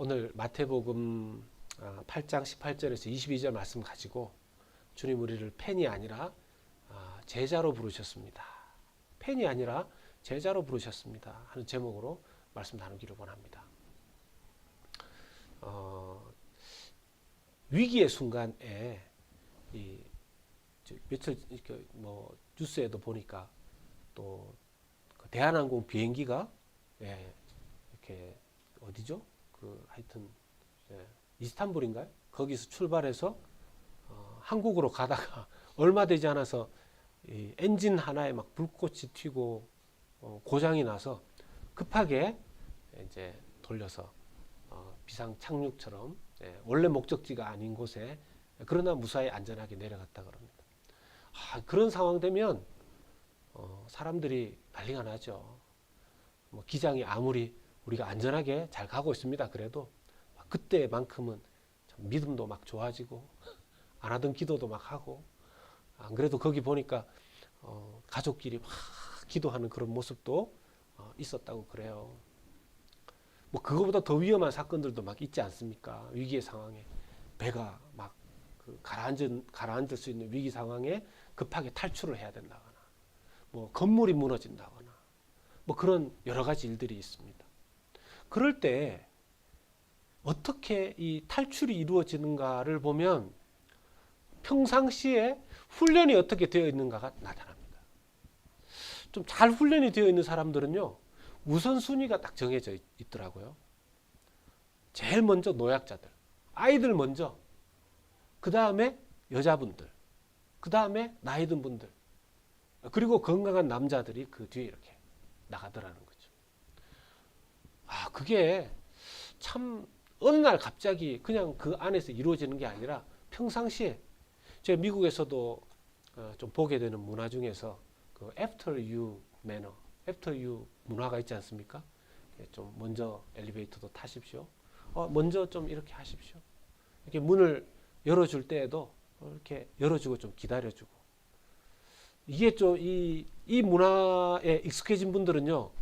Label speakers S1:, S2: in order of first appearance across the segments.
S1: 오늘 마태복음 8장 18절에서 22절 말씀 가지고 주님 우리를 팬이 아니라 제자로 부르셨습니다. 팬이 아니라 제자로 부르셨습니다. 하는 제목으로 말씀 나누기를 원합니다. 위기의 순간에 며칠 뉴스에도 보니까 또 대한항공 비행기가 이렇게 어디죠? 하여튼 이스탄불인가요? 거기서 출발해서 한국으로 가다가 얼마 되지 않아서 이 엔진 하나에 막 불꽃이 튀고 고장이 나서 급하게 이제 돌려서 비상 착륙처럼 원래 목적지가 아닌 곳에 그러나 무사히 안전하게 내려갔다 그럽니다. 그런 상황 되면 사람들이 난리가 나죠. 기장이 아무리 우리가 안전하게 잘 가고 있습니다. 그래도 그때만큼은 참 믿음도 막 좋아지고 안 하던 기도도 막 하고, 안 그래도 거기 보니까 가족끼리 막 기도하는 그런 모습도 있었다고 그래요. 그거보다 더 위험한 사건들도 막 있지 않습니까? 위기의 상황에 배가 막 가라앉을 수 있는 위기 상황에 급하게 탈출을 해야 된다거나, 건물이 무너진다거나, 그런 여러 가지 일들이 있습니다. 그럴 때 어떻게 이 탈출이 이루어지는가를 보면 평상시에 훈련이 어떻게 되어 있는가가 나타납니다. 좀 잘 훈련이 되어 있는 사람들은요, 우선순위가 딱 정해져 있더라고요. 제일 먼저 노약자들, 아이들 먼저, 그 다음에 여자분들, 그 다음에 나이 든 분들, 그리고 건강한 남자들이 그 뒤에 이렇게 나가더라는 거죠. 그게 참 어느 날 갑자기 그냥 그 안에서 이루어지는 게 아니라 평상시에, 제가 미국에서도 좀 보게 되는 문화 중에서 그 After you manner, After you 문화가 있지 않습니까? 좀 먼저 엘리베이터도 타십시오. 먼저 좀 이렇게 하십시오. 이렇게 문을 열어줄 때에도 이렇게 열어주고 좀 기다려주고. 이게 좀 이 문화에 익숙해진 분들은요,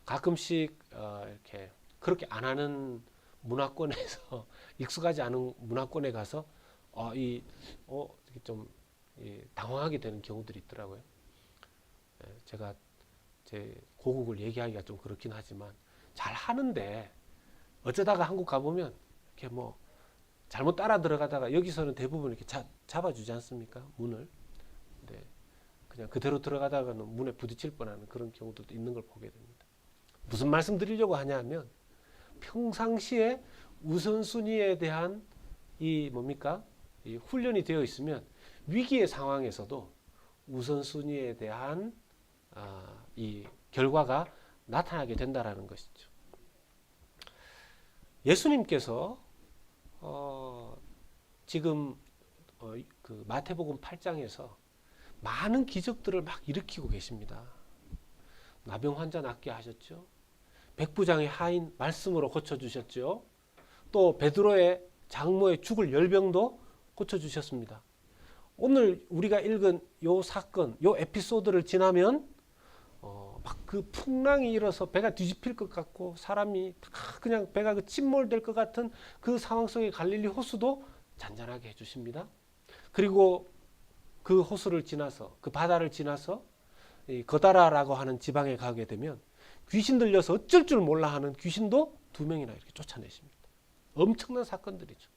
S1: 가끔씩 이렇게 그렇게 안 하는 문화권에서 익숙하지 않은 문화권에 가서 좀 당황하게 되는 경우들이 있더라고요. 제가 제 고국을 얘기하기가 좀 그렇긴 하지만 잘 하는데 어쩌다가 한국 가보면 이렇게 잘못 따라 들어가다가 여기서는 대부분 이렇게 잡아주지 않습니까? 문을. 근데 그냥 그대로 들어가다가는 문에 부딪힐 뻔하는 그런 경우들도 있는 걸 보게 됩니다. 무슨 말씀 드리려고 하냐면 평상시에 우선순위에 대한 이 훈련이 되어 있으면 위기의 상황에서도 우선순위에 대한 이 결과가 나타나게 된다라는 것이죠. 예수님께서 지금 그 마태복음 8장에서 많은 기적들을 막 일으키고 계십니다. 나병 환자 낫게 하셨죠. 백부장의 하인 말씀으로 고쳐주셨죠. 또 베드로의 장모의 죽을 열병도 고쳐주셨습니다. 오늘 우리가 읽은 요 사건, 요 에피소드를 지나면 막 그 풍랑이 일어서 배가 뒤집힐 것 같고 사람이 다 그냥 배가 침몰될 것 같은 그 상황 속에 갈릴리 호수도 잔잔하게 해주십니다. 그리고 그 호수를 지나서, 그 바다를 지나서 이 거다라라고 하는 지방에 가게 되면 귀신 들려서 어쩔 줄 몰라 하는 귀신도 2명이나 이렇게 쫓아내십니다. 엄청난 사건들이죠.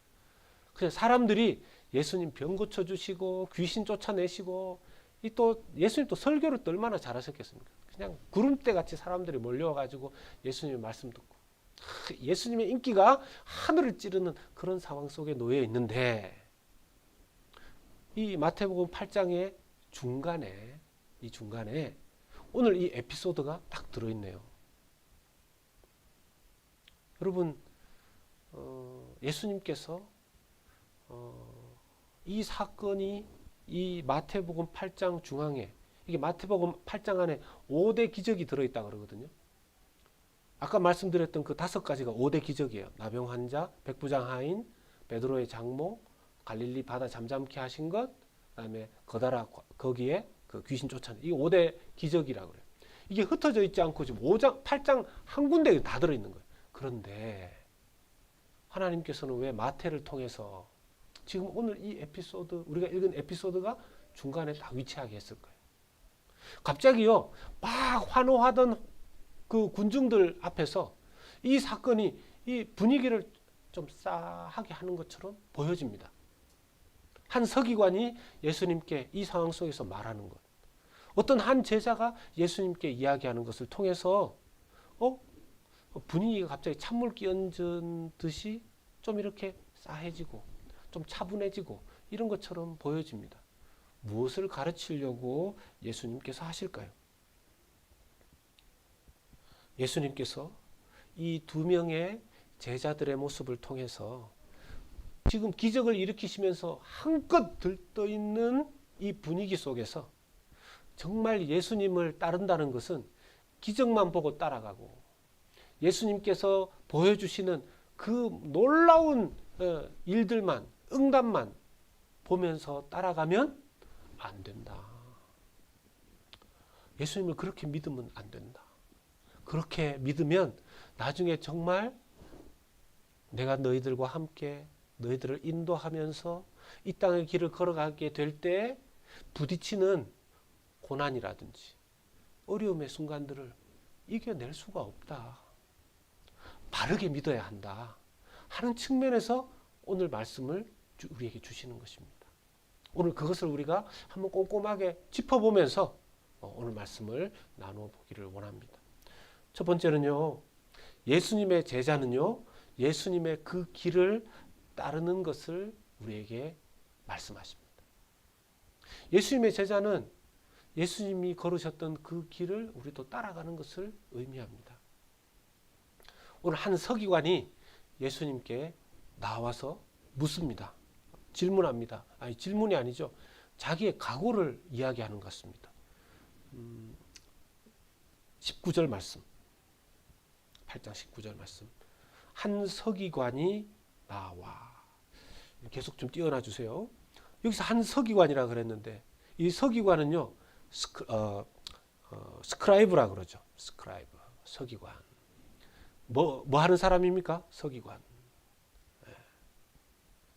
S1: 그냥 사람들이 예수님 병 고쳐주시고 귀신 쫓아내시고, 또 예수님 또 설교를 또 얼마나 잘하셨겠습니까? 그냥 구름대 같이 사람들이 몰려와가지고 예수님의 말씀 듣고, 예수님의 인기가 하늘을 찌르는 그런 상황 속에 놓여 있는데, 이 마태복음 8장의 중간에 오늘 이 에피소드가 딱 들어있네요. 여러분, 예수님께서 이 사건이 이 마태복음 8장 중앙에, 이게 마태복음 8장 안에 5대 기적이 들어있다 그러거든요. 아까 말씀드렸던 그 5가지가 5대 기적이에요. 나병 환자, 백부장 하인, 베드로의 장모, 갈릴리 바다 잠잠케 하신 것, 그다음에 거다라 거기에 그 귀신 쫓아내. 이 5대 기적이라고 그래요. 이게 흩어져 있지 않고 지금 5장, 8장 한 군데에 다 들어있는 거예요. 그런데 하나님께서는 왜 마태를 통해서 지금 오늘 이 에피소드, 우리가 읽은 에피소드가 중간에 딱 위치하게 했을까요? 갑자기요, 막 환호하던 그 군중들 앞에서 이 사건이 이 분위기를 좀 싸하게 하는 것처럼 보여집니다. 한 서기관이 예수님께 이 상황 속에서 말하는 것, 어떤 한 제자가 예수님께 이야기하는 것을 통해서 분위기가 갑자기 찬물 끼얹은 듯이 좀 이렇게 싸해지고 좀 차분해지고 이런 것처럼 보여집니다. 무엇을 가르치려고 예수님께서 하실까요? 예수님께서 이 두 명의 제자들의 모습을 통해서 지금 기적을 일으키시면서 한껏 들떠있는 이 분위기 속에서 정말 예수님을 따른다는 것은 기적만 보고 따라가고 예수님께서 보여주시는 그 놀라운 일들만, 응답만 보면서 따라가면 안 된다. 예수님을 그렇게 믿으면 안 된다. 그렇게 믿으면 나중에 정말 내가 너희들과 함께 너희들을 인도하면서 이 땅의 길을 걸어가게 될 때 부딪히는 고난이라든지 어려움의 순간들을 이겨낼 수가 없다. 바르게 믿어야 한다 하는 측면에서 오늘 말씀을 우리에게 주시는 것입니다. 오늘 그것을 우리가 한번 꼼꼼하게 짚어보면서 오늘 말씀을 나누어 보기를 원합니다. 첫 번째는요, 예수님의 제자는요, 예수님의 그 길을 따르는 것을 우리에게 말씀하십니다. 예수님의 제자는 예수님이 걸으셨던 그 길을 우리도 따라가는 것을 의미합니다. 오늘 한 서기관이 예수님께 나와서 묻습니다. 질문합니다. 아니, 질문이 아니죠. 자기의 각오를 이야기하는 것 같습니다. 19절 말씀. 8장 19절 말씀. 한 서기관이 나와. 계속 좀 띄어놔 주세요. 여기서 한 서기관이라 그랬는데 이 서기관은요, 스크라이브라 그러죠. 스크라이브, 서기관. 뭐 하는 사람입니까? 서기관.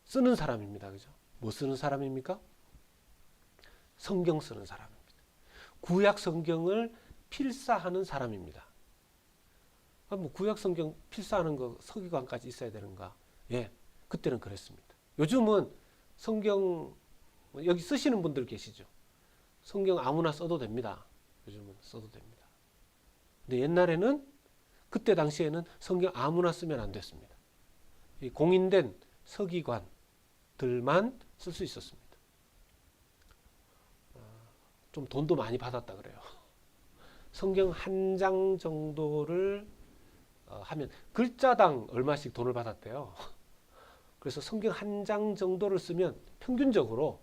S1: 쓰는 사람입니다. 그죠? 뭐 쓰는 사람입니까? 성경 쓰는 사람입니다. 구약 성경을 필사하는 사람입니다. 뭐 구약 성경 필사하는 거 서기관까지 있어야 되는가? 예, 그때는 그랬습니다. 요즘은 성경 여기 쓰시는 분들 계시죠? 성경 아무나 써도 됩니다. 요즘은 써도 됩니다. 근데 옛날에는 그때 당시에는 성경 아무나 쓰면 안 됐습니다. 이 공인된 서기관들만 쓸 수 있었습니다. 좀 돈도 많이 받았다 그래요. 성경 한 장 정도를 하면 글자당 얼마씩 돈을 받았대요. 그래서 성경 한 장 정도를 쓰면 평균적으로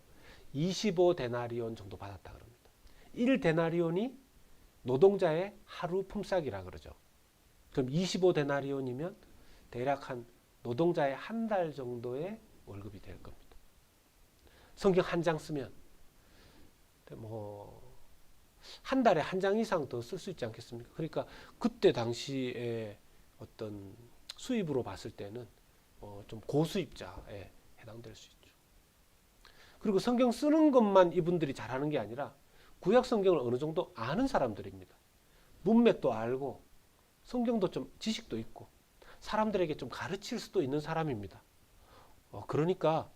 S1: 25데나리온 정도 받았다 그럽니다. 1데나리온이 노동자의 하루 품삯이라 그러죠. 그럼 25데나리온이면 대략 한 노동자의 한 달 정도의 월급이 될 겁니다. 성경 한 장 쓰면 뭐 한 달에 한 장 이상 더 쓸 수 있지 않겠습니까? 그러니까 그때 당시에 어떤 수입으로 봤을 때는 좀 고수입자에 해당될 수 있죠. 그리고 성경 쓰는 것만 이분들이 잘하는 게 아니라 구약 성경을 어느 정도 아는 사람들입니다. 문맥도 알고 성경도 좀 지식도 있고 사람들에게 좀 가르칠 수도 있는 사람입니다. 그러니까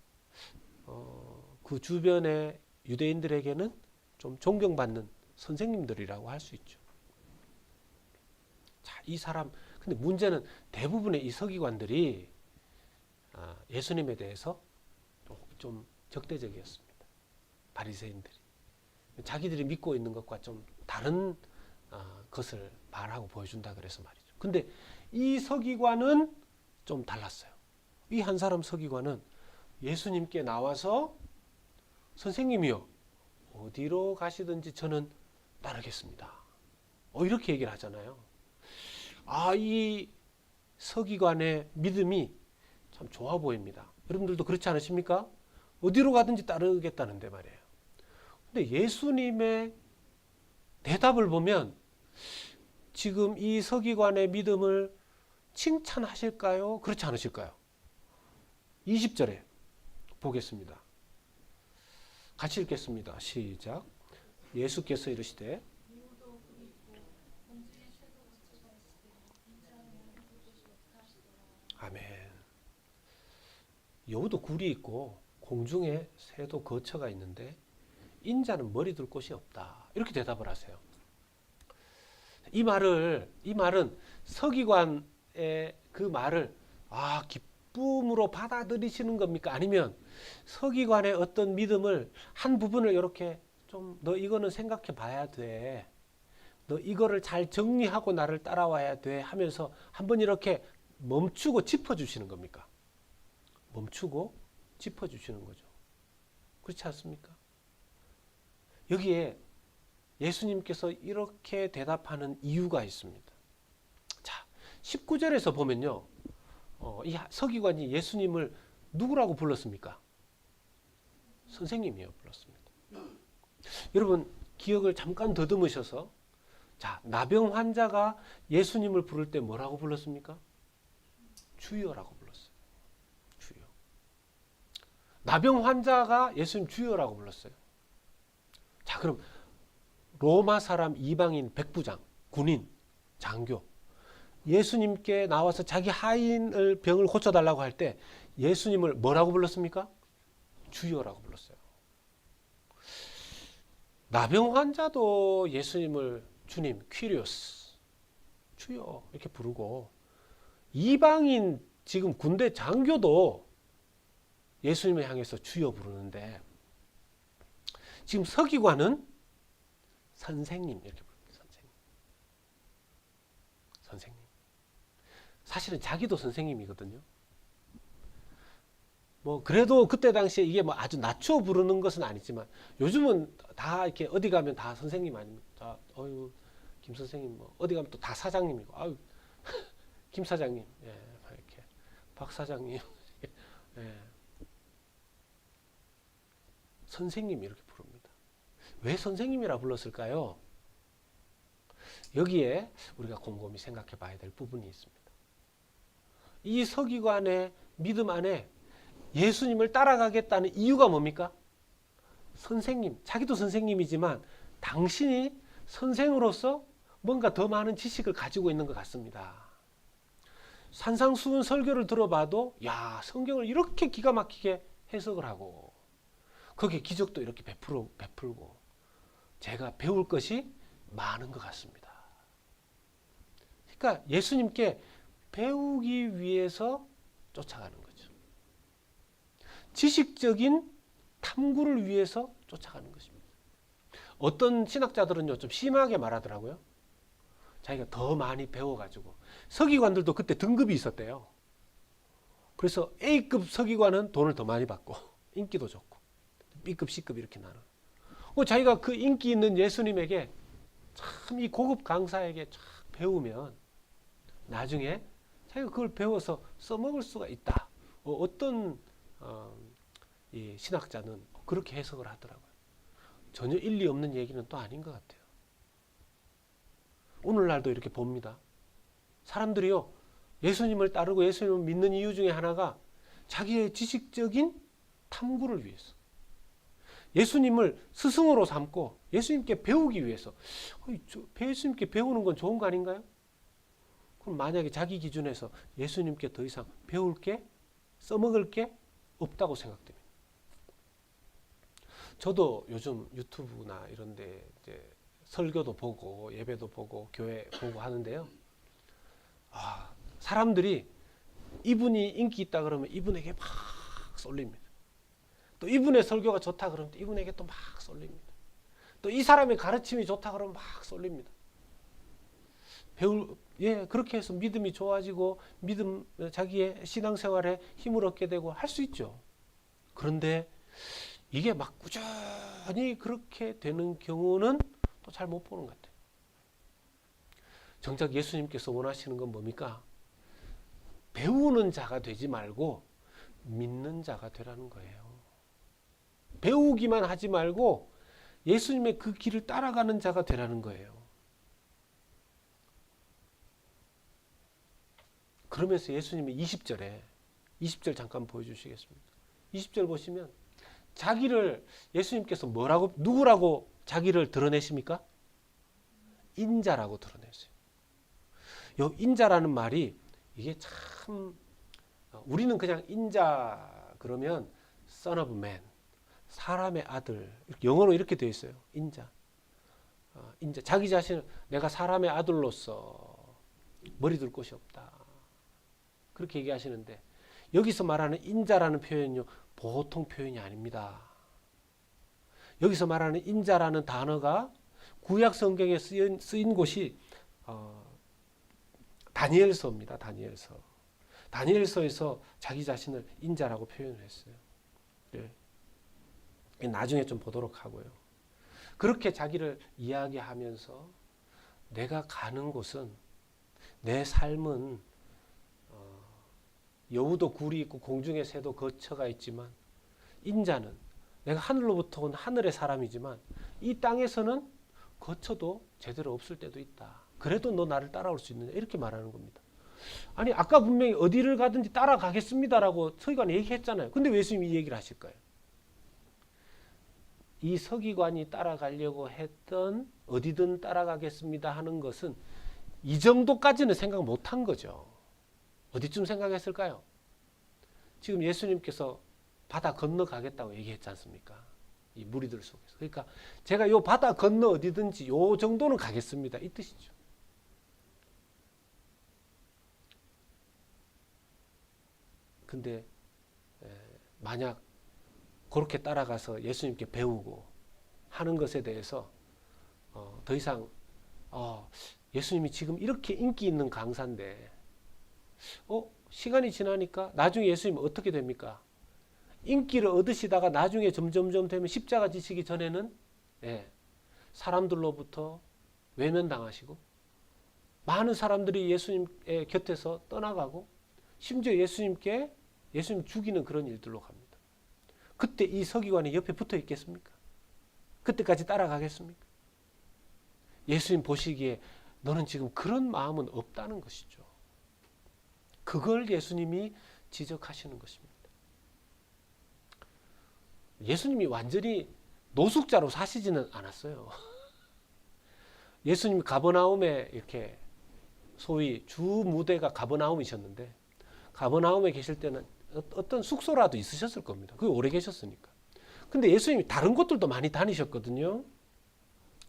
S1: 그 주변의 유대인들에게는 좀 존경받는 선생님들이라고 할 수 있죠. 자, 이 사람, 근데 문제는 대부분의 이 서기관들이 예수님에 대해서 좀 적대적이었습니다. 바리새인들이. 자기들이 믿고 있는 것과 좀 다른 것을 말하고 보여준다 그래서 말이죠. 근데 이 서기관은 좀 달랐어요. 이 한 사람 서기관은 예수님께 나와서 선생님이요, 어디로 가시든지 저는 따르겠습니다. 이렇게 얘기를 하잖아요. 이 서기관의 믿음이 참 좋아 보입니다. 여러분들도 그렇지 않으십니까? 어디로 가든지 따르겠다는데 말이에요. 근데 예수님의 대답을 보면 지금 이 서기관의 믿음을 칭찬하실까요? 그렇지 않으실까요? 20절에 보겠습니다. 같이 읽겠습니다. 시작. 예수께서 이르시되 아멘. 여우도 굴이 있고 공중에 새도 거처가 있는데 인자는 머리 둘 곳이 없다. 이렇게 대답을 하세요. 이 말은 서기관의 그 말을 기쁨으로 받아들이시는 겁니까? 아니면 서기관의 어떤 믿음을 한 부분을 이렇게 좀 너 이거는 생각해 봐야 돼. 너 이거를 잘 정리하고 나를 따라와야 돼 하면서 한번 이렇게 멈추고 짚어주시는 겁니까? 멈추고 짚어주시는 거죠. 그렇지 않습니까? 여기에 예수님께서 이렇게 대답하는 이유가 있습니다. 자, 19절에서 보면요. 이 서기관이 예수님을 누구라고 불렀습니까? 선생님이요 불렀습니다. 여러분 기억을 잠깐 더듬으셔서 자, 나병 환자가 예수님을 부를 때 뭐라고 불렀습니까? 주여라고 불렀어요. 주여. 나병 환자가 예수님 주여라고 불렀어요. 자, 그럼 로마 사람 이방인 백부장, 군인, 장교 예수님께 나와서 자기 하인을 병을 고쳐달라고 할 때 예수님을 뭐라고 불렀습니까? 주여라고 불렀어요. 나병 환자도 예수님을 주님, 퀴리오스, 주여 이렇게 부르고 이방인 지금 군대 장교도 예수님을 향해서 주여 부르는데 지금 서기관은 선생님 이렇게 부릅니다. 선생님. 사실은 자기도 선생님이거든요. 뭐 그래도 그때 당시에 이게 뭐 아주 낮춰 부르는 것은 아니지만 요즘은 다 이렇게 어디 가면 다 선생님 아닙니까? 어유 김 선생님 뭐 어디 가면 또 다 사장님이고 아유 김 사장님 예 이렇게 박 사장님 예. 선생님 이렇게 부릅니다. 왜 선생님이라 불렀을까요? 여기에 우리가 곰곰이 생각해 봐야 될 부분이 있습니다. 이 서기관의 믿음 안에 예수님을 따라가겠다는 이유가 뭡니까? 선생님, 자기도 선생님이지만 당신이 선생으로서 뭔가 더 많은 지식을 가지고 있는 것 같습니다. 산상수훈 설교를 들어봐도 야, 성경을 이렇게 기가 막히게 해석을 하고 거기에 기적도 이렇게 베풀고 제가 배울 것이 많은 것 같습니다. 그러니까 예수님께 배우기 위해서 쫓아가는 거죠. 지식적인 탐구를 위해서 쫓아가는 것입니다. 어떤 신학자들은요, 좀 심하게 말하더라고요. 자기가 더 많이 배워가지고. 서기관들도 그때 등급이 있었대요. 그래서 A급 서기관은 돈을 더 많이 받고, 인기도 좋고, B급, C급 이렇게 나눠. 자기가 그 인기 있는 예수님에게 참 이 고급 강사에게 쫙 배우면 나중에 자기가 그걸 배워서 써먹을 수가 있다. 어떤 이 신학자는 그렇게 해석을 하더라고요. 전혀 일리 없는 얘기는 또 아닌 것 같아요. 오늘날도 이렇게 봅니다. 사람들이요, 예수님을 따르고 예수님을 믿는 이유 중에 하나가 자기의 지식적인 탐구를 위해서, 예수님을 스승으로 삼고 예수님께 배우기 위해서. 예수님께 배우는 건 좋은 거 아닌가요? 그럼 만약에 자기 기준에서 예수님께 더 이상 배울 게, 써먹을 게 없다고 생각됩니다. 저도 요즘 유튜브나 이런 데 이제 설교도 보고 예배도 보고 교회 보고 하는데요. 사람들이 이분이 인기 있다 그러면 이분에게 막 쏠립니다. 또 이분의 설교가 좋다 그러면 이분에게 또 막 쏠립니다. 또 이 사람의 가르침이 좋다 그러면 막 쏠립니다. 그렇게 해서 믿음이 좋아지고 자기의 신앙생활에 힘을 얻게 되고 할 수 있죠. 그런데 이게 막 꾸준히 그렇게 되는 경우는 또 잘 못 보는 것 같아요. 정작 예수님께서 원하시는 건 뭡니까? 배우는 자가 되지 말고 믿는 자가 되라는 거예요. 배우기만 하지 말고 예수님의 그 길을 따라가는 자가 되라는 거예요. 그러면서 예수님이 20절에 20절 잠깐 보여주시겠습니까? 20절 보시면 자기를 예수님께서 뭐라고 누구라고 자기를 드러내십니까? 인자라고 드러내세요. 요 인자라는 말이 이게 참 우리는 그냥 인자 그러면 son of man 사람의 아들 영어로 이렇게 되어 있어요. 인자. 인자 자기 자신을 내가 사람의 아들로서 머리 둘 곳이 없다. 그렇게 얘기하시는데 여기서 말하는 인자라는 표현은요. 보통 표현이 아닙니다. 여기서 말하는 인자라는 단어가 구약 성경에 쓰인 곳이 다니엘서입니다. 다니엘서. 다니엘서에서 자기 자신을 인자라고 표현을 했어요. 네. 나중에 좀 보도록 하고요. 그렇게 자기를 이야기하면서 내가 가는 곳은 내 삶은 여우도 굴이 있고 공중의 새도 거처가 있지만 인자는 내가 하늘로부터 온 하늘의 사람이지만 이 땅에서는 거처도 제대로 없을 때도 있다. 그래도 너 나를 따라올 수 있느냐 이렇게 말하는 겁니다. 아니 아까 분명히 어디를 가든지 따라가겠습니다라고 서기관이 얘기했잖아요. 근데 왜 예수님이 이 얘기를 하실까요? 이 서기관이 따라가려고 했던 어디든 따라가겠습니다 하는 것은 이 정도까지는 생각 못한 거죠. 어디쯤 생각했을까요? 지금 예수님께서 바다 건너가겠다고 얘기했지 않습니까? 이 무리들 속에서. 그러니까 제가 요 바다 건너 어디든지 요 정도는 가겠습니다. 이 뜻이죠. 근데 만약 그렇게 따라가서 예수님께 배우고 하는 것에 대해서 더 이상 예수님이 지금 이렇게 인기 있는 강사인데 시간이 지나니까 나중에 예수님 어떻게 됩니까? 인기를 얻으시다가 나중에 점점점 되면 십자가 지시기 전에는 사람들로부터 외면당하시고 많은 사람들이 예수님의 곁에서 떠나가고 심지어 예수님 죽이는 그런 일들로 갑니다. 그때 이 서기관이 옆에 붙어 있겠습니까? 그때까지 따라가겠습니까? 예수님 보시기에 너는 지금 그런 마음은 없다는 것이죠. 그걸 예수님이 지적하시는 것입니다. 예수님이 완전히 노숙자로 사시지는 않았어요. 예수님이 가버나움에 이렇게 소위 주 무대가 가버나움이셨는데 가버나움에 계실 때는 어떤 숙소라도 있으셨을 겁니다. 그게 오래 계셨으니까. 근데 예수님이 다른 곳들도 많이 다니셨거든요.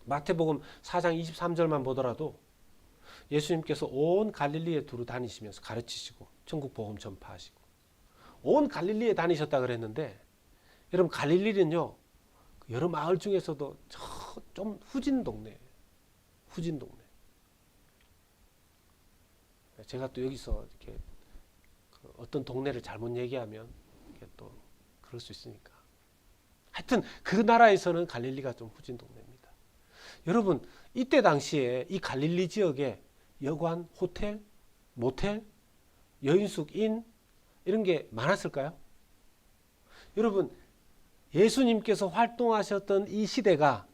S1: 마태복음 4장 23절만 보더라도 예수님께서 온 갈릴리에 두루 다니시면서 가르치시고 천국 복음 전파하시고 온 갈릴리에 다니셨다 그랬는데 여러분 갈릴리는요 여러 마을 중에서도 좀 후진 동네. 제가 또 여기서 이렇게 어떤 동네를 잘못 얘기하면 또 그럴 수 있으니까. 하여튼 그 나라에서는 갈릴리가 좀 후진 동네입니다. 여러분 이때 당시에 이 갈릴리 지역에 여관, 호텔, 모텔, 여인숙, 인 이런 게 많았을까요? 여러분 예수님께서 활동하셨던 이 시대가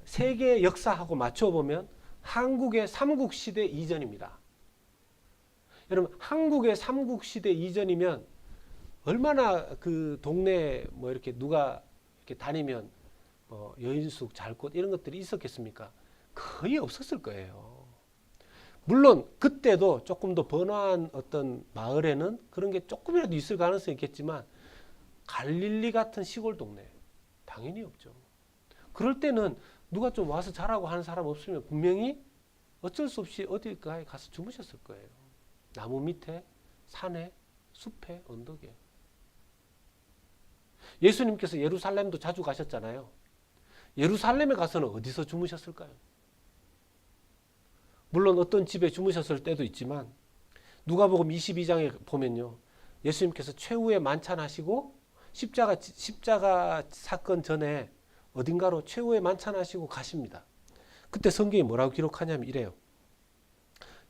S1: 세계 역사하고 맞춰보면 한국의 삼국시대 이전입니다. 여러분 한국의 삼국시대 이전이면 얼마나 그 동네에 뭐 이렇게 누가 이렇게 다니면 여인숙, 잘꽃 이런 것들이 있었겠습니까? 거의 없었을 거예요. 물론 그때도 조금 더 번화한 어떤 마을에는 그런 게 조금이라도 있을 가능성이 있겠지만 갈릴리 같은 시골 동네 당연히 없죠. 그럴 때는 누가 좀 와서 자라고 하는 사람 없으면 분명히 어쩔 수 없이 어디가에 가서 주무셨을 거예요. 나무 밑에, 산에, 숲에, 언덕에. 예수님께서 예루살렘도 자주 가셨잖아요. 예루살렘에 가서는 어디서 주무셨을까요? 물론 어떤 집에 주무셨을 때도 있지만 누가복음 22장에 보면요. 예수님께서 최후의 만찬하시고 십자가 사건 전에 어딘가로 최후의 만찬하시고 가십니다. 그때 성경이 뭐라고 기록하냐면 이래요.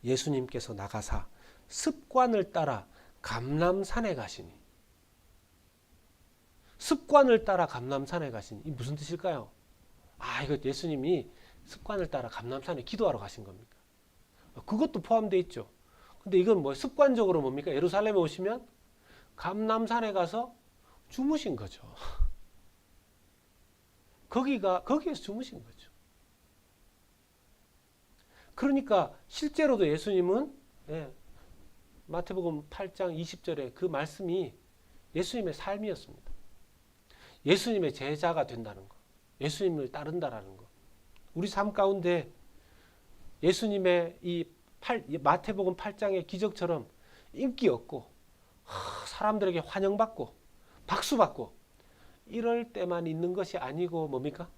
S1: 예수님께서 나가사 습관을 따라 감람산에 가시니. 습관을 따라 감람산에 가시니. 이 무슨 뜻일까요? 이거 예수님이 습관을 따라 감람산에 기도하러 가신 겁니까? 그것도 포함되어 있죠. 근데 이건 뭐 습관적으로 뭡니까? 예루살렘에 오시면 감람산에 가서 주무신 거죠. 거기에서 주무신 거죠. 그러니까 실제로도 예수님은 마태복음 8장 20절에 그 말씀이 예수님의 삶이었습니다. 예수님의 제자가 된다는 거. 예수님을 따른다라는 거. 우리 삶 가운데 예수님의 이 마태복음 8장의 기적처럼 인기 없고 사람들에게 환영받고 박수받고 이럴 때만 있는 것이 아니고 뭡니까?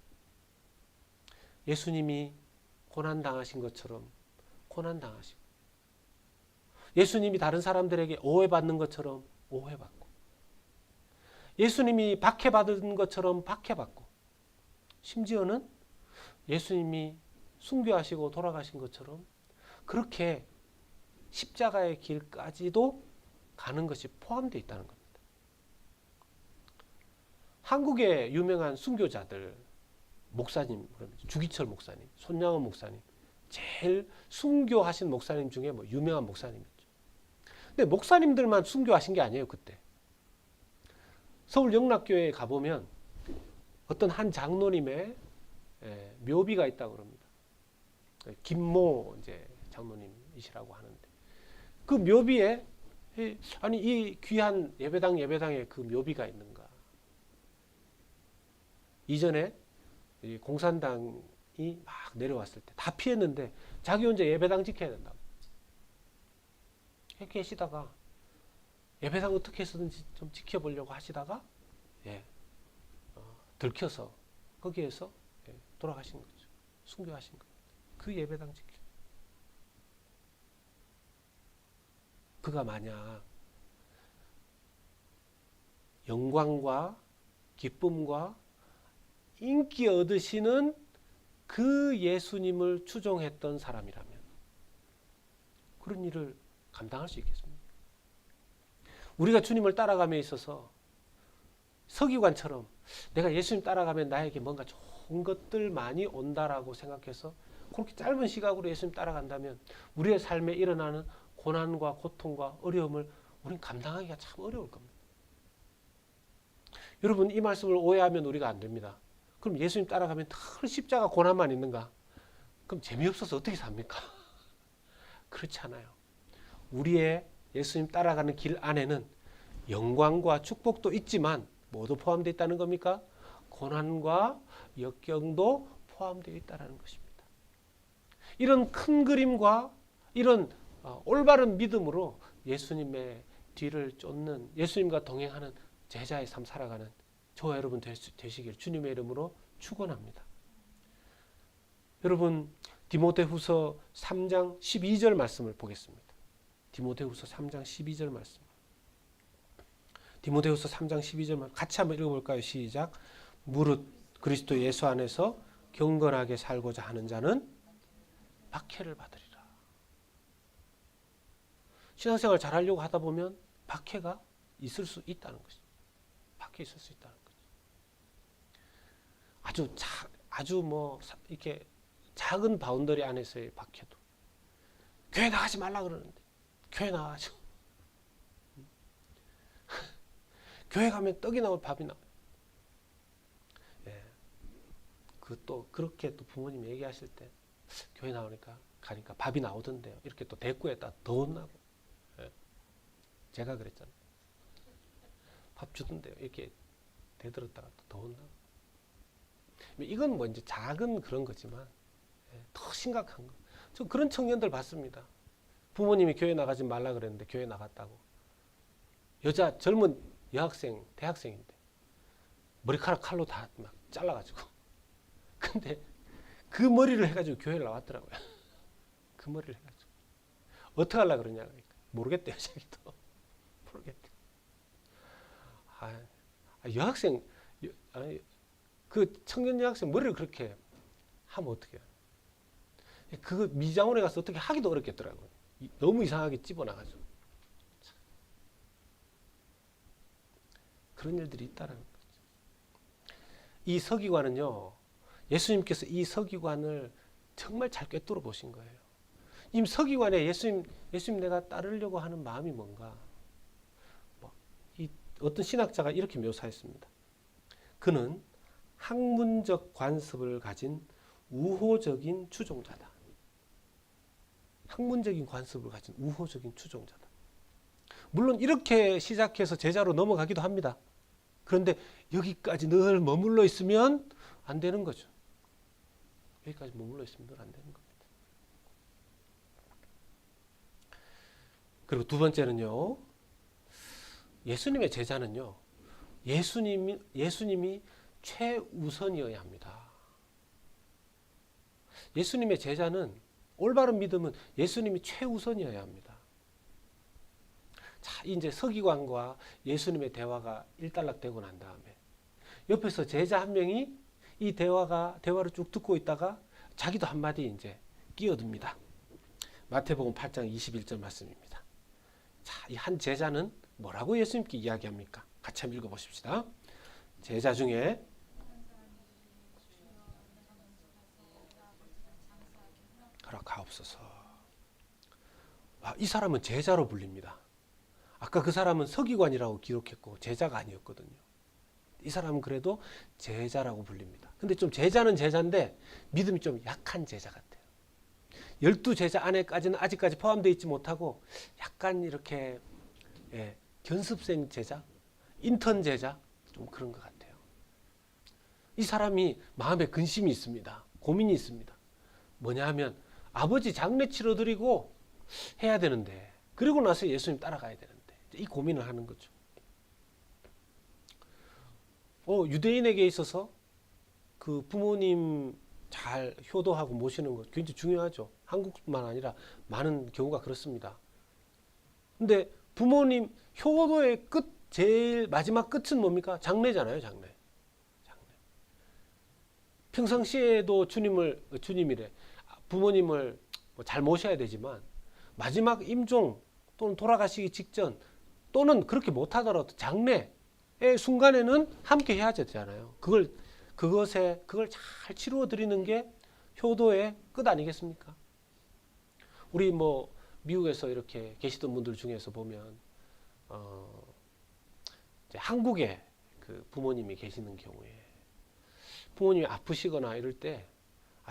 S1: 예수님이 고난당하신 것처럼 고난당하시고 예수님이 다른 사람들에게 오해받는 것처럼 오해받고 예수님이 박해받은 것처럼 박해받고 심지어는 예수님이 순교하시고 돌아가신 것처럼 그렇게 십자가의 길까지도 가는 것이 포함되어 있다는 겁니다. 한국의 유명한 순교자들 목사님, 주기철 목사님, 손양원 목사님 제일 순교하신 목사님 중에 뭐 유명한 목사님이죠. 근데 목사님들만 순교하신 게 아니에요. 그때 서울 영락교회에 가보면 어떤 한 장로님의 묘비가 있다고 그럽니다. 김모 이제 장로님이시라고 하는데 그 묘비에 아니 이 귀한 예배당에 그 묘비가 있는가? 이전에 이 공산당이 막 내려왔을 때 다 피했는데 자기 혼자 예배당 지켜야 된다고. 이렇게 계시다가 예배당 어떻게 해서든지 좀 지켜보려고 하시다가 들켜서 거기에서 돌아가신 거죠. 순교하신 거예요. 그 예배당 지켜. 그가 만약 영광과 기쁨과 인기 얻으시는 그 예수님을 추종했던 사람이라면 그런 일을 감당할 수 있겠습니까? 우리가 주님을 따라감에 있어서 서기관처럼 내가 예수님 따라가면 나에게 뭔가 좋은 것들 많이 온다라고 생각해서 그렇게 짧은 시각으로 예수님 따라간다면 우리의 삶에 일어나는 고난과 고통과 어려움을 우리는 감당하기가 참 어려울 겁니다. 여러분 이 말씀을 오해하면 우리가 안 됩니다. 그럼 예수님 따라가면 늘 십자가 고난만 있는가? 그럼 재미없어서 어떻게 삽니까? 그렇지 않아요. 우리의 예수님 따라가는 길 안에는 영광과 축복도 있지만 모두 포함되어 있다는 겁니까? 고난과 역경도 포함되어 있다는 것입니다. 이런 큰 그림과 이런 올바른 믿음으로 예수님의 뒤를 쫓는 예수님과 동행하는 제자의 삶 살아가는 저와 여러분 되시길 주님의 이름으로 축원합니다. 여러분 디모데후서 3장 12절 말씀을 보겠습니다. 디모데후서 3장 12절 말씀. 디모데후서 3장 12절 말씀 같이 한번 읽어볼까요? 시작. 무릇 그리스도 예수 안에서 경건하게 살고자 하는 자는 박해를 받으리라. 신앙생활 잘하려고 하다 보면 박해가 있을 수 있다는 것입니다. 박해 있을 수 있다는 거죠. 아주 뭐 이렇게 작은 바운더리 안에서의 박해도 교회 나가지 말라 그러는데 교회 나가죠. 교회 가면 떡이 나올 밥이 나와요. 또 그렇게 또 부모님 얘기하실 때 교회 가니까 밥이 나오던데요. 이렇게 또 대꾸에다 더 혼나고. 제가 그랬잖아요. 밥 주던데요. 이렇게 대들었다가 또 더 혼나고. 이건 뭐 이제 작은 그런 거지만 더 심각한 거. 저 그런 청년들 봤습니다. 부모님이 교회 나가지 말라 그랬는데 교회 나갔다고. 여자 젊은 여학생, 대학생인데 머리카락 칼로 다 막 잘라가지고. 근데 그 머리를 해가지고 교회를 나왔더라고요. 그 머리를 해가지고. 어떻게 하려고 그러냐. 모르겠대요. 자기도. 모르겠대. 여학생, 그 청년 여학생 머리를 그렇게 하면 어떻게 해요? 그 미장원에 가서 어떻게 하기도 어렵겠더라고요. 너무 이상하게 집어나가지고. 그런 일들이 있다는 거죠. 이 서기관은요, 예수님께서 이 서기관을 정말 잘 꿰뚫어 보신 거예요. 이 서기관에 예수님 내가 따르려고 하는 마음이 뭔가? 어떤 신학자가 이렇게 묘사했습니다. 그는 학문적 관습을 가진 우호적인 추종자다. 학문적인 관습을 가진 우호적인 추종자다. 물론 이렇게 시작해서 제자로 넘어가기도 합니다. 그런데 여기까지 늘 머물러 있으면 안 되는 거죠. 여기까지 머물러 있으면 늘 안 되는 겁니다. 그리고 두 번째는요. 예수님의 제자는요. 예수님이 최우선이어야 합니다. 예수님의 제자는 올바른 믿음은 예수님이 최우선이어야 합니다. 자, 이제 서기관과 예수님의 대화가 일단락되고 난 다음에 옆에서 제자 한 명이 이 대화를 쭉 듣고 있다가 자기도 한마디 이제 끼어듭니다. 마태복음 8장 21절 말씀입니다. 자, 이 한 제자는 뭐라고 예수님께 이야기합니까? 같이 한번 읽어보십시다. 제자 중에 허락하옵소서. 이 사람은 제자로 불립니다. 아까 그 사람은 서기관이라고 기록했고 제자가 아니었거든요. 이 사람은 그래도 제자라고 불립니다. 근데 좀 제자는 제자인데 믿음이 좀 약한 제자 같아요. 12제자 안에까지는 아직까지 포함되어 있지 못하고 약간 이렇게 견습생 제자, 인턴 제자 좀 그런 것 같아요. 이 사람이 마음에 근심이 있습니다. 고민이 있습니다. 뭐냐 하면 아버지 장례 치러드리고 해야 되는데 그리고 나서 예수님 따라가야 되는데 이 고민을 하는 거죠. 유대인에게 있어서 그 부모님 잘 효도하고 모시는 것 굉장히 중요하죠. 한국뿐만 아니라 많은 경우가 그렇습니다. 근데 부모님 효도의 끝, 제일 마지막 끝은 뭡니까? 장례잖아요, 장례. 평상시에도 주님이래. 부모님을 잘 모셔야 되지만 마지막 임종 또는 돌아가시기 직전 또는 그렇게 못하더라도 장례의 순간에는 함께 해야 되잖아요. 그걸 잘 치루어 드리는 게 효도의 끝 아니겠습니까? 우리 미국에서 이렇게 계시던 분들 중에서 보면 이제 한국에 그 부모님이 계시는 경우에 부모님이 아프시거나 이럴 때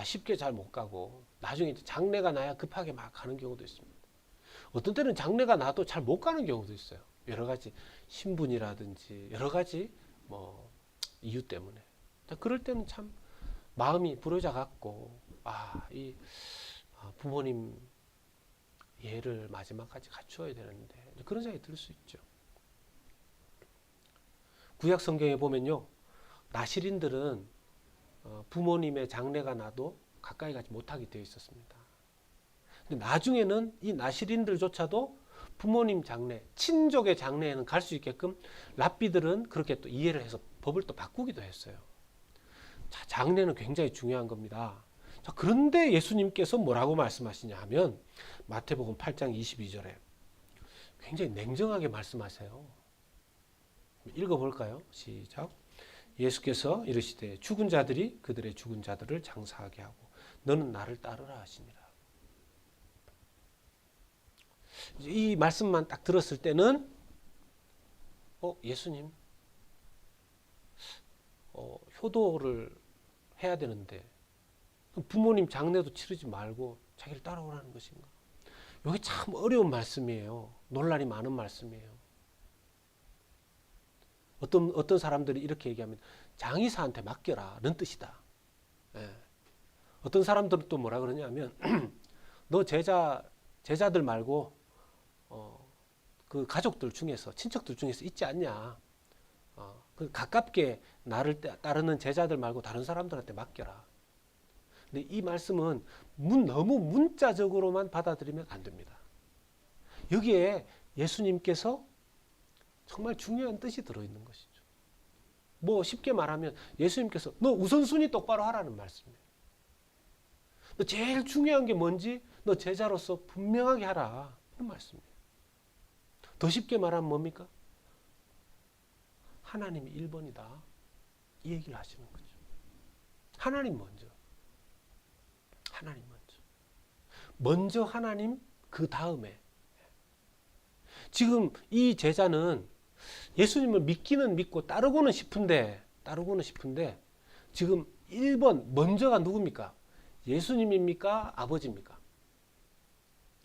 S1: 쉽게 잘 못 가고 나중에 이제 장례가 나야 급하게 막 가는 경우도 있습니다. 어떤 때는 장례가 나도 잘 못 가는 경우도 있어요. 여러 가지 신분이라든지 여러 가지 이유 때문에. 그럴 때는 참 마음이 부러져 갖고 이 부모님 예를 마지막까지 갖추어야 되는데 그런 생각이 들 수 있죠. 구약 성경에 보면요, 나실인들은 부모님의 장례가 나도 가까이 가지 못하게 되어 있었습니다. 근데 나중에는 이 나실인들조차도 부모님 장례, 친족의 장례에는 갈 수 있게끔 랍비들은 그렇게 또 이해를 해서 법을 또 바꾸기도 했어요. 자, 장례는 굉장히 중요한 겁니다. 자, 그런데 예수님께서 뭐라고 말씀하시냐 하면 마태복음 8장 22절에 굉장히 냉정하게 말씀하세요. 읽어볼까요? 시작. 예수께서 이르시되 죽은 자들이 그들의 죽은 자들을 장사하게 하고 너는 나를 따르라 하시니라. 이 말씀만 딱 들었을 때는 예수님 효도를 해야 되는데 부모님 장례도 치르지 말고 자기를 따라오라는 것인가? 이게 참 어려운 말씀이에요. 논란이 많은 말씀이에요. 어떤 사람들이 이렇게 얘기합니다. 장의사한테 맡겨라는 뜻이다. 어떤 사람들은 또 뭐라 그러냐면 너 제자들 말고 그 가족들 중에서 친척들 중에서 있지 않냐. 그 가깝게 나를 따르는 제자들 말고 다른 사람들한테 맡겨라. 근데 이 말씀은 너무 문자적으로만 받아들이면 안 됩니다. 여기에 예수님께서 정말 중요한 뜻이 들어있는 것이죠. 쉽게 말하면 예수님께서 너 우선순위 똑바로 하라는 말씀이에요. 너 제일 중요한 게 뭔지 너 제자로서 분명하게 하라. 이런 말씀이에요. 더 쉽게 말하면 뭡니까? 하나님이 1번이다. 이 얘기를 하시는 거죠. 하나님 먼저. 하나님 먼저. 먼저 하나님, 그 다음에. 지금 이 제자는 예수님을 믿기는 믿고 따르고는 싶은데 지금 1번 먼저가 누굽니까? 예수님입니까? 아버지입니까?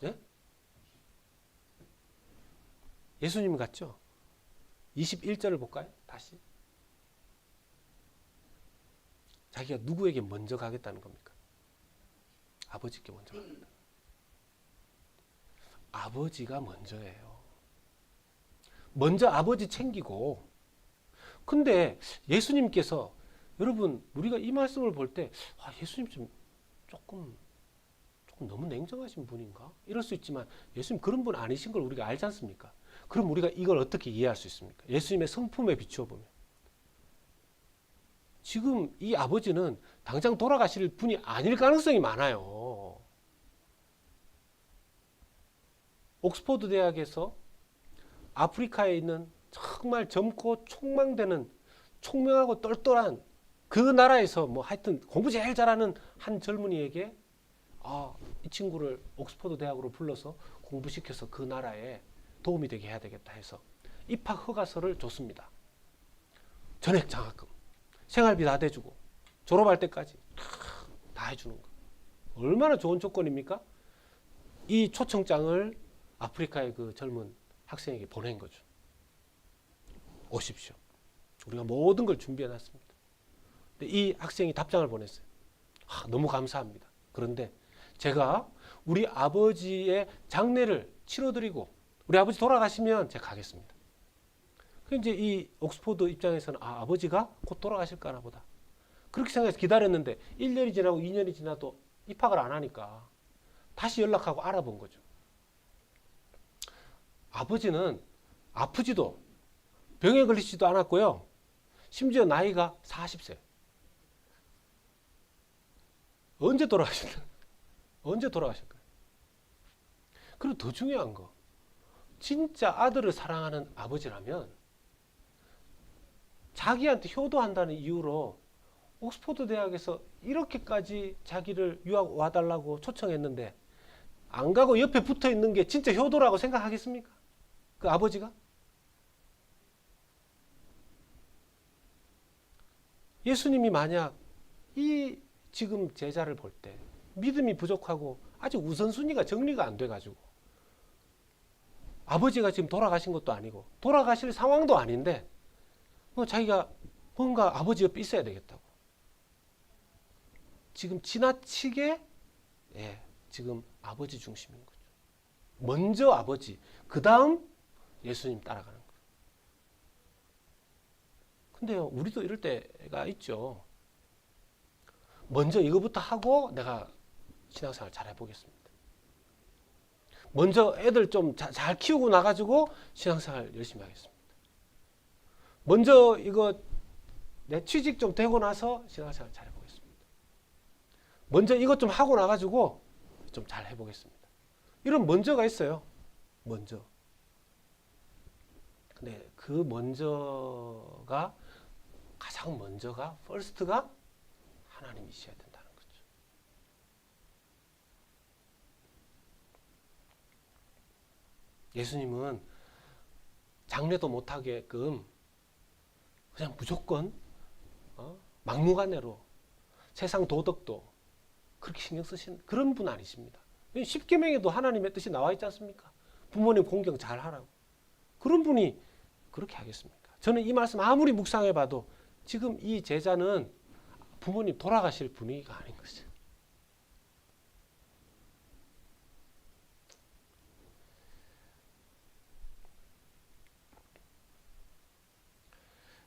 S1: 예? 예수님 같죠? 21절을 볼까요? 다시. 자기가 누구에게 먼저 가겠다는 겁니까? 아버지께 먼저 가겠다. 아버지가 먼저예요. 먼저 아버지 챙기고. 근데 예수님께서 여러분 우리가 이 말씀을 볼 때 예수님 좀 조금 너무 냉정하신 분인가? 이럴 수 있지만 예수님 그런 분 아니신 걸 우리가 알지 않습니까? 그럼 우리가 이걸 어떻게 이해할 수 있습니까? 예수님의 성품에 비추어 보면 지금 이 아버지는 당장 돌아가실 분이 아닐 가능성이 많아요. 옥스퍼드 대학에서 아프리카에 있는 정말 젊고 촉망되는 총명하고 똘똘한 그 나라에서 뭐 하여튼 공부 제일 잘하는 한 젊은이에게 이 친구를 옥스퍼드 대학으로 불러서 공부시켜서 그 나라에 도움이 되게 해야 되겠다 해서 입학 허가서를 줬습니다. 전액 장학금, 생활비 다 대주고 졸업할 때까지 다 해주는 거. 얼마나 좋은 조건입니까? 이 초청장을 아프리카의 그 젊은 학생에게 보낸 거죠. 오십시오. 우리가 모든 걸 준비해 놨습니다. 근데 이 학생이 답장을 보냈어요. 너무 감사합니다. 그런데 제가 우리 아버지의 장례를 치러드리고 우리 아버지 돌아가시면 제가 가겠습니다. 이제 이 옥스퍼드 입장에서는 아버지가 곧 돌아가실까나 보다. 그렇게 생각해서 기다렸는데 1년이 지나고 2년이 지나도 입학을 안 하니까 다시 연락하고 알아본 거죠. 아버지는 아프지도 병에 걸리지도 않았고요. 심지어 나이가 40세. 언제 돌아가실까요? 언제 돌아가실까요? 그리고 더 중요한 거. 진짜 아들을 사랑하는 아버지라면 자기한테 효도한다는 이유로 옥스퍼드 대학에서 이렇게까지 자기를 유학 와달라고 초청했는데 안 가고 옆에 붙어 있는 게 진짜 효도라고 생각하겠습니까? 그 아버지가? 예수님이 만약 이 지금 제자를 볼 때 믿음이 부족하고 아직 우선순위가 정리가 안 돼가지고 아버지가 지금 돌아가신 것도 아니고 돌아가실 상황도 아닌데 자기가 뭔가 아버지 옆에 있어야 되겠다고 지금 지나치게 지금 아버지 중심인 거죠. 먼저 아버지, 그 다음 예수님 따라가는 거예요. 근데요, 우리도 이럴 때가 있죠. 먼저 이거부터 하고 내가 신앙생활 잘 해보겠습니다. 먼저 애들 좀 잘 키우고 나가지고 신앙생활 열심히 하겠습니다. 먼저 이거 내 취직 좀 되고 나서 신앙생활 잘 해보겠습니다. 먼저 이것 좀 하고 나가지고 좀 잘 해보겠습니다. 이런 먼저가 있어요. 먼저. 근데 그 먼저가 가장 먼저가 first가 하나님이셔야 된다는 거죠. 예수님은 장례도 못하게끔 그냥 무조건 막무가내로 세상 도덕도 그렇게 신경 쓰신 그런 분 아니십니다. 십계명에도 하나님의 뜻이 나와 있지 않습니까? 부모님 공경 잘 하라고. 그런 분이 그렇게 하겠습니까? 저는 이 말씀 아무리 묵상해봐도 지금 이 제자는 부모님 돌아가실 분위기가 아닌 거죠.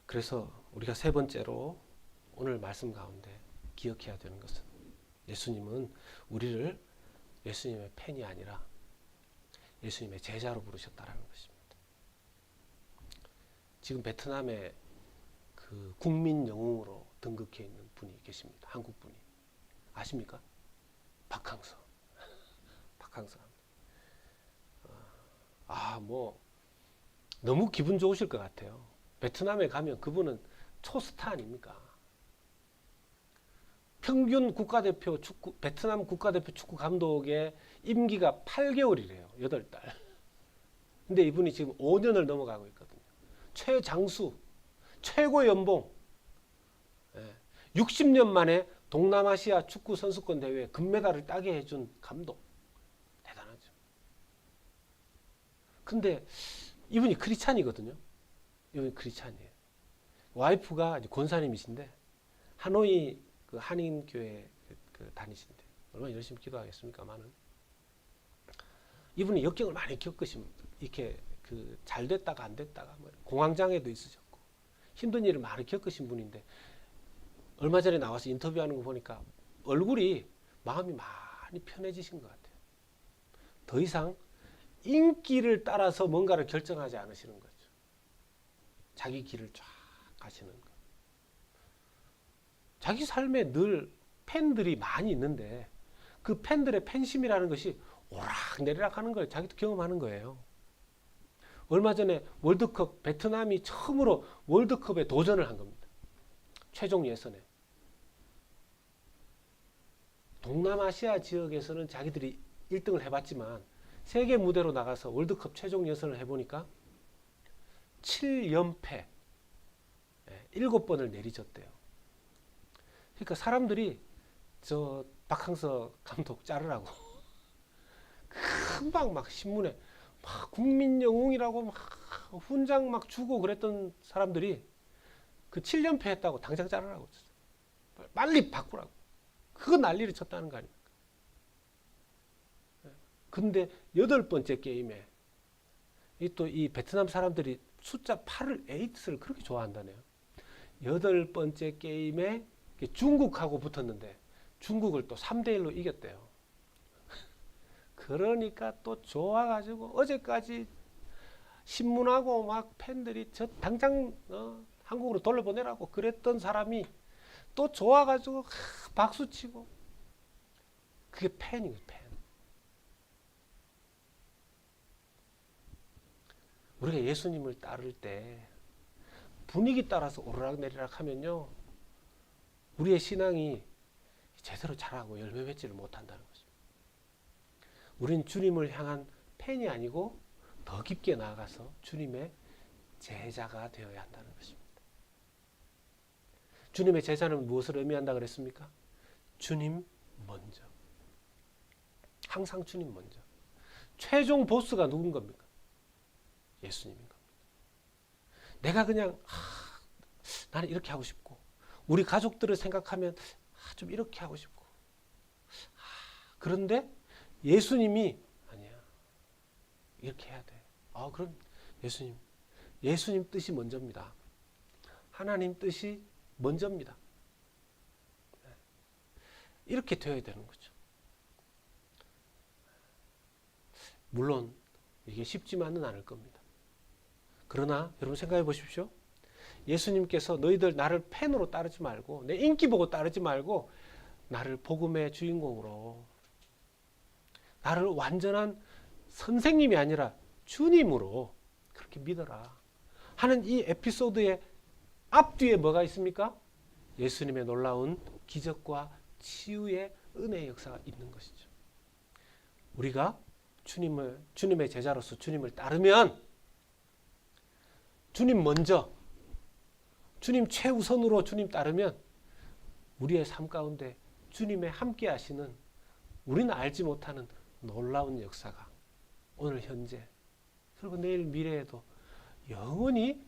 S1: 그래서 우리가 세 번째로 오늘 말씀 가운데 기억해야 되는 것은 예수님은 우리를 예수님의 팬이 아니라 예수님의 제자로 부르셨다는 것입니다. 지금 베트남에 그 국민 영웅으로 등극해 있는 분이 계십니다. 한국 분이. 아십니까? 박항서. 박항서. 뭐 너무 기분 좋으실 것 같아요. 베트남에 가면 그분은 초스타 아닙니까? 평균 국가대표 축구, 베트남 국가대표 축구 감독의 임기가 8개월이래요. 8달. 근데 이분이 지금 5년을 넘어가고 있거든요. 최장수, 최고 연봉, 60년 만에 동남아시아 축구 선수권 대회 금메달을 따게 해준 감독. 대단하죠. 근데 이분이 크리스찬이거든요. 이분이 크리스찬이에요. 와이프가 권사님이신데 하노이 그 한인교회 그 다니신데 얼마나 열심히 기도하겠습니까만은 이분이 역경을 많이 겪으신 이렇게 그 잘 됐다가 안 됐다가 뭐 공황장애도 있으셨고 힘든 일을 많이 겪으신 분인데 얼마 전에 나와서 인터뷰하는 거 보니까 얼굴이 마음이 많이 편해지신 것 같아요. 더 이상 인기를 따라서 뭔가를 결정하지 않으시는 거죠. 자기 길을 쫙 가시는 거. 자기 삶에 늘 팬들이 많이 있는데 그 팬들의 팬심이라는 것이 오락내리락 하는 걸 자기도 경험하는 거예요. 얼마 전에 월드컵 베트남이 처음으로 월드컵에 도전을 한 겁니다. 최종 예선에. 동남아시아 지역에서는 자기들이 1등을 해봤지만 세계 무대로 나가서 월드컵 최종 예선을 해보니까 7연패 7번을 내리쳤대요. 그러니까 사람들이 저 박항서 감독 자르라고 금방 막 신문에 막 국민 영웅이라고 막 훈장 막 주고 그랬던 사람들이 그 7연패 했다고 당장 자르라고 빨리 바꾸라고 그거 난리를 쳤다는 거 아닙니까? 근데 8번째 게임에 또 이 베트남 사람들이 숫자 8을 8을 그렇게 좋아한다네요. 8번째 게임에 중국하고 붙었는데 중국을 또 3대1로 이겼대요. 그러니까 또 좋아가지고 어제까지 신문하고 막 팬들이 저 당장 한국으로 돌려보내라고 그랬던 사람이 또 좋아가지고 박수치고 그게 팬이에요. 팬. 우리가 예수님을 따를 때 분위기 따라서 오르락내리락 하면요 우리의 신앙이 제대로 자라고 열매 맺지를 못한다는 것입니다. 우린 주님을 향한 팬이 아니고 더 깊게 나아가서 주님의 제자가 되어야 한다는 것입니다. 주님의 제자는 무엇을 의미한다 그랬습니까? 주님 먼저. 항상 주님 먼저. 최종 보스가 누군 겁니까? 예수님인 겁니다. 내가 그냥 나는 이렇게 하고 싶고 우리 가족들을 생각하면 좀 이렇게 하고 싶고 그런데 예수님이 아니야. 이렇게 해야 돼. 그럼 예수님 뜻이 먼저입니다. 하나님 뜻이 먼저입니다. 이렇게 되어야 되는 거죠. 물론 이게 쉽지만은 않을 겁니다. 그러나 여러분 생각해 보십시오. 예수님께서 너희들 나를 팬으로 따르지 말고 내 인기 보고 따르지 말고 나를 복음의 주인공으로 나를 완전한 선생님이 아니라 주님으로 그렇게 믿어라 하는 이 에피소드의 앞뒤에 뭐가 있습니까? 예수님의 놀라운 기적과 치유의 은혜의 역사가 있는 것이죠. 우리가 주님의 제자로서 주님을 따르면 주님 먼저 주님 최우선으로 주님 따르면 우리의 삶 가운데 주님의 함께 하시는 우리는 알지 못하는 놀라운 역사가 오늘 현재 그리고 내일 미래에도 영원히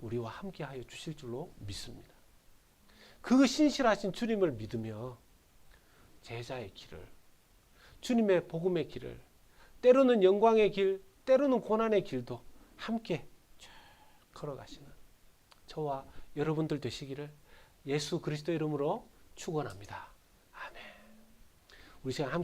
S1: 우리와 함께 하여 주실 줄로 믿습니다. 그 신실하신 주님을 믿으며 제자의 길을 주님의 복음의 길을 때로는 영광의 길 때로는 고난의 길도 함께 쭉 걸어가시는 저와 여러분들 되시기를 예수 그리스도 이름으로 축원합니다. 아멘. 우리 시간 함께